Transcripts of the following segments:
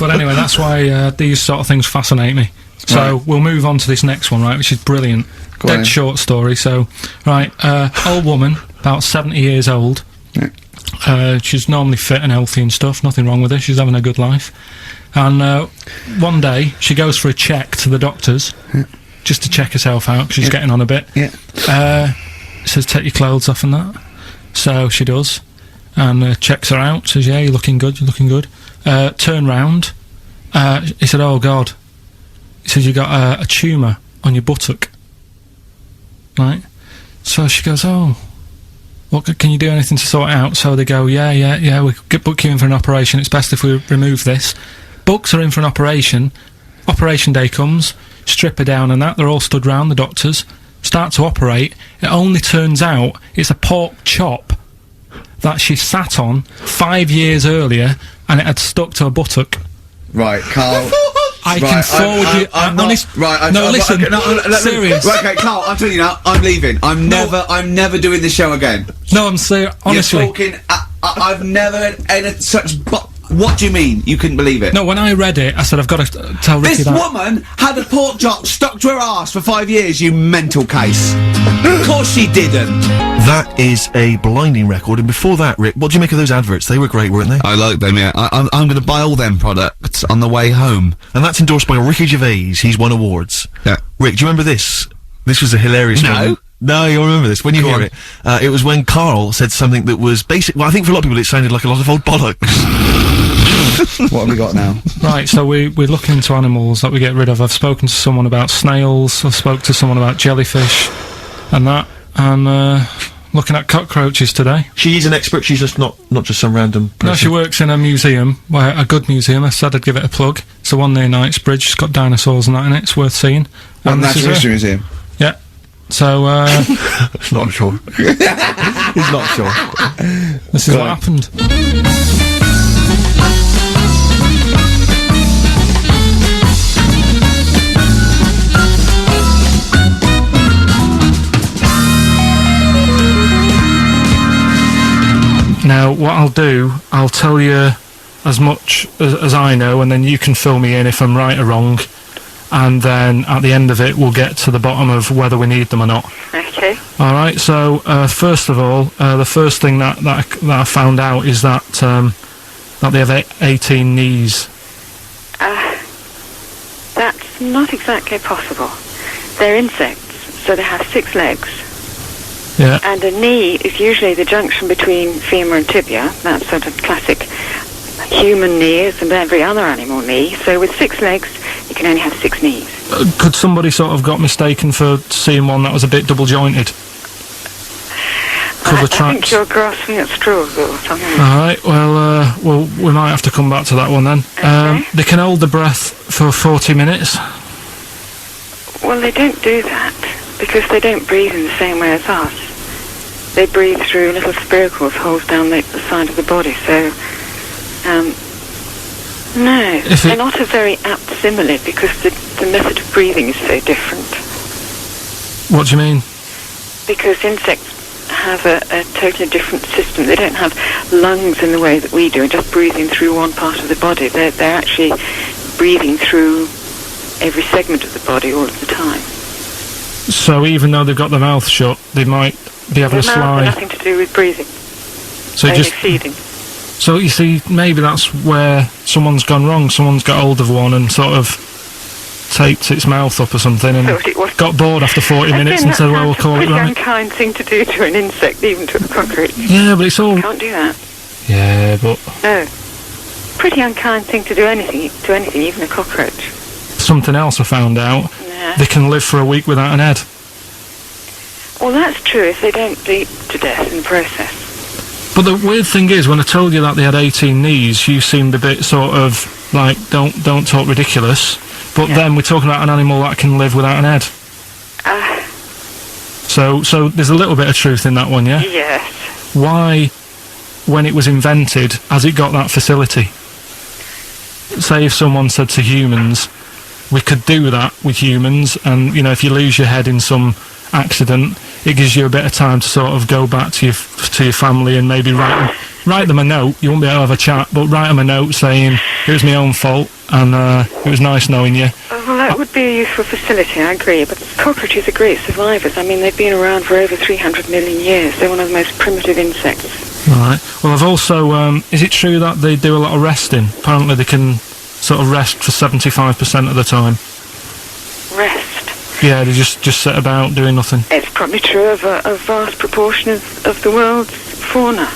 But anyway, that's why these sort of things fascinate me. So we'll move on to this next one, right, which is brilliant. Dead short story. So, right, old woman, about 70 years old. Yeah. She's normally fit and healthy and stuff, nothing wrong with her, she's having a good life. And one day, she goes for a check to the doctors, just to check herself out, 'cause she's getting on a bit. Says, take your clothes off and that. So she does, and checks her out, says, yeah, you're looking good, you're looking good. Turn round, he said, oh God. He says, you got a tumour on your buttock. Right? So she goes, oh, what, can you do anything to sort it out? So they go, yeah, we could book you in for an operation, it's best if we remove this. Books her in for an operation, operation day comes, strip her down and that, they're all stood round, the doctors, start to operate. It only turns out it's a pork chop that she sat on 5 years earlier, and it had stuck to her buttock. Right, Carl. I can forward you. Serious. Right, okay, Carl, I'm telling you now, I'm leaving. I'm never doing this show again. No, I'm serious. Honestly, you're talking. I've never had such. What do you mean? You couldn't believe it? No, when I read it, I said I've got to tell Ricky that. This woman had a pork chop stuck to her arse for 5 years. You mental case. Of course she didn't. That is a blinding record. And before that, Rick, what do you make of those adverts? They were great, weren't they? I like them. Yeah, I'm going to buy all them products on the way home. And that's endorsed by Ricky Gervais. He's won awards. Yeah. Rick, do you remember this? This was a hilarious moment. No, you'll remember this when you hear it. It was when Carl said something that was basic. Well, I think for a lot of people it sounded like a lot of old bollocks. What have we got now? Right, so we're looking into animals that we get rid of. I've spoken to someone about snails, I've spoken to someone about jellyfish, and that, and looking at cockroaches today. She's an expert, she's just not just some random person. No, she works in a museum, a good museum. I said I'd give it a plug. It's the one near Knightsbridge, it's got dinosaurs and that in it, it's worth seeing. And Natural History Museum? Yeah. So, not sure. He's not sure. This is what happened. Now, what I'll do, I'll tell you as much as I know, and then you can fill me in if I'm right or wrong. And then at the end of it, we'll get to the bottom of whether we need them or not. Okay. All right. So first of all, the first thing that I found out is that that they have 18 knees. That's not exactly possible. They're insects, so they have 6 legs. Yeah. And a knee is usually the junction between femur and tibia. That's sort of classic human knees and every other animal knee. So with 6 legs, you can only have 6 knees. Could somebody sort of got mistaken for seeing one that was a bit double jointed? I think you're grasping at straws or something. All right. Well, we might have to come back to that one then. Okay. They can hold the breath for 40 minutes. Well, they don't do that because they don't breathe in the same way as us. They breathe through little spiracles, holes down the side of the body. So, no, they're not a very apt simile because the method of breathing is so different. What do you mean? Because insects have a totally different system. They don't have lungs in the way that we do, and just breathing through one part of the body. They're actually breathing through every segment of the body all of the time. So even though they've got their mouth shut, they might be having a slide. Nothing to do with breathing. So only feeding. So you see, maybe that's where someone's gone wrong. Someone's got hold of one and sort of taped its mouth up or something and got bored after 40 minutes and said, well, we'll call it right. It's a unkind thing to do to an insect, even to a cockroach. Yeah, but it's all... You can't do that. Yeah, but... No. Pretty unkind thing to do anything, even a cockroach. Something else I found out. Yeah. They can live for a week without an head. Well, that's true if they don't bleed to death in the process. But the weird thing is, when I told you that they had 18 knees, you seemed a bit sort of like, don't talk ridiculous. But then we're talking about an animal that can live without an head. So there's a little bit of truth in that one, yeah? Yes. Why, when it was invented, has it got that facility? Say if someone said to humans, we could do that with humans, and, you know, if you lose your head in some accident, it gives you a bit of time to sort of go back to your family and maybe write write them a note. You won't be able to have a chat, but write them a note saying it was my own fault and it was nice knowing you. Well, that would be a useful facility, I agree, but cockroaches are great survivors. I mean, they've been around for over 300 million years. They're one of the most primitive insects. Right. Well, I've also, is it true that they do a lot of resting? Apparently they can sort of rest for 75% of the time. Rest? Yeah, they just sit about doing nothing. It's probably true of a vast proportion of the world's fauna.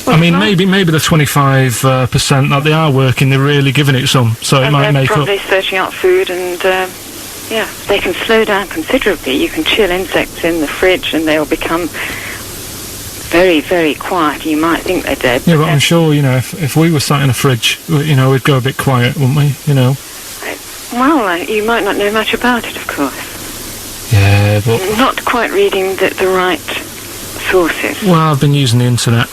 Well, I mean, maybe the 25% that they are working, they're really giving it some, so it might make up. They're probably searching out food and, yeah, they can slow down considerably. You can chill insects in the fridge and they'll become very, very quiet. You might think they're dead. Yeah, but I'm sure, you know, if we were sat in a fridge, you know, we'd go a bit quiet, wouldn't we, you know? Well, you might not know much about it, of course. Yeah, but... Not quite reading the right sources. Well, I've been using the internet.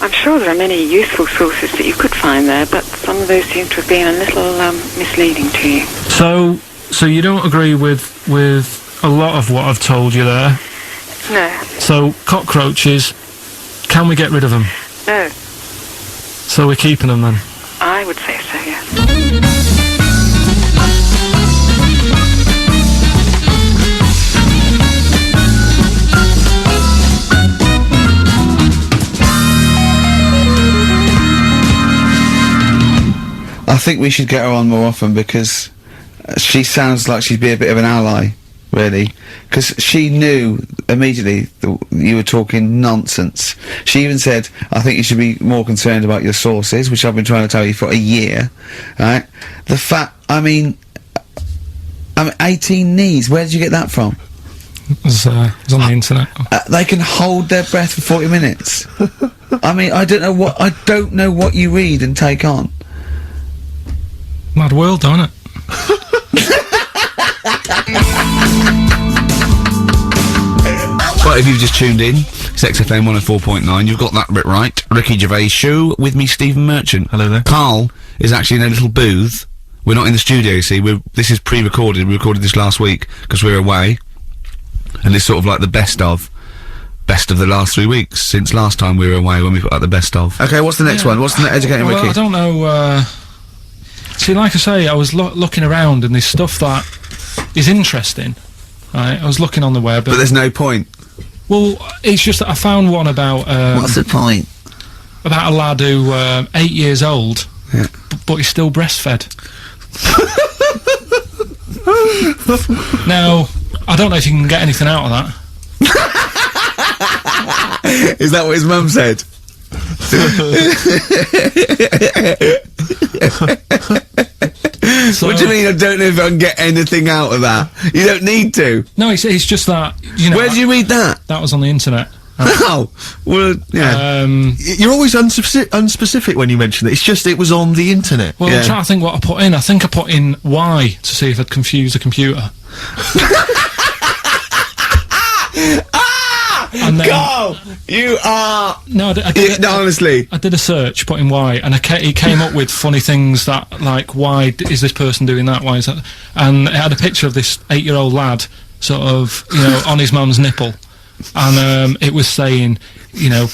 I'm sure there are many useful sources that you could find there, but some of those seem to have been a little misleading to you. So you don't agree with a lot of what I've told you there? No. So, cockroaches, can we get rid of them? No. So we're keeping them then? I would say so, yes. I think we should get her on more often because she sounds like she'd be a bit of an ally, really. Because she knew immediately that you were talking nonsense. She even said, I think you should be more concerned about your sources, which I've been trying to tell you for a year, right? The fact, I mean 18 knees, where did you get that from? It was on the internet. They can hold their breath for 40 minutes. I mean, I don't know what you read and take on. Mad world, don't it? Well, if you've just tuned in, Sex FM 104.9, you've got that bit right. Ricky Gervais Show with me, Stephen Merchant. Hello there. Carl is actually in a little booth. We're not in the studio, you see. This is pre-recorded. We recorded this last week because we're away. And it's sort of like the best of the last 3 weeks since last time we were away when we put out the best of. Okay, what's the next one? What's the educating well, Ricky? I don't know, see, like I say, I was looking around and there's stuff that is interesting. Right, I was looking on the web. But there's no point. Well, it's just that I found one about... what's the point? About a lad who, 8 years old, yeah. but he's still breastfed. Now, I don't know if you can get anything out of that. Is that what his mum said? So, what do you mean I don't know if I can get anything out of that? You don't need to. No, it's just that, you know... Where did you read that? That was on the internet. Oh, well, yeah. You're always unspecific when you mention it. It's just it was on the internet. Well, Yeah. I'm trying to think what I put in. I think I put in Y to see if I'd confuse a computer. And then, Go! You are... No, No, honestly. I did a search, put in Y, and it came up with funny things that, like, why is this person doing that? Why is that? And it had a picture of this 8-year-old lad, sort of, you know, on his mum's nipple. And, it was saying, you know,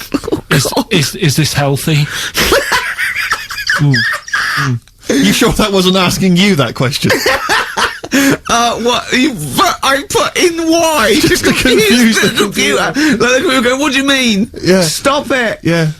is this healthy? You sure that wasn't asking you that question? What? I put in Y! Just to confuse the computer. Like, the computer go, what do you mean? Yeah. Stop it! Yeah.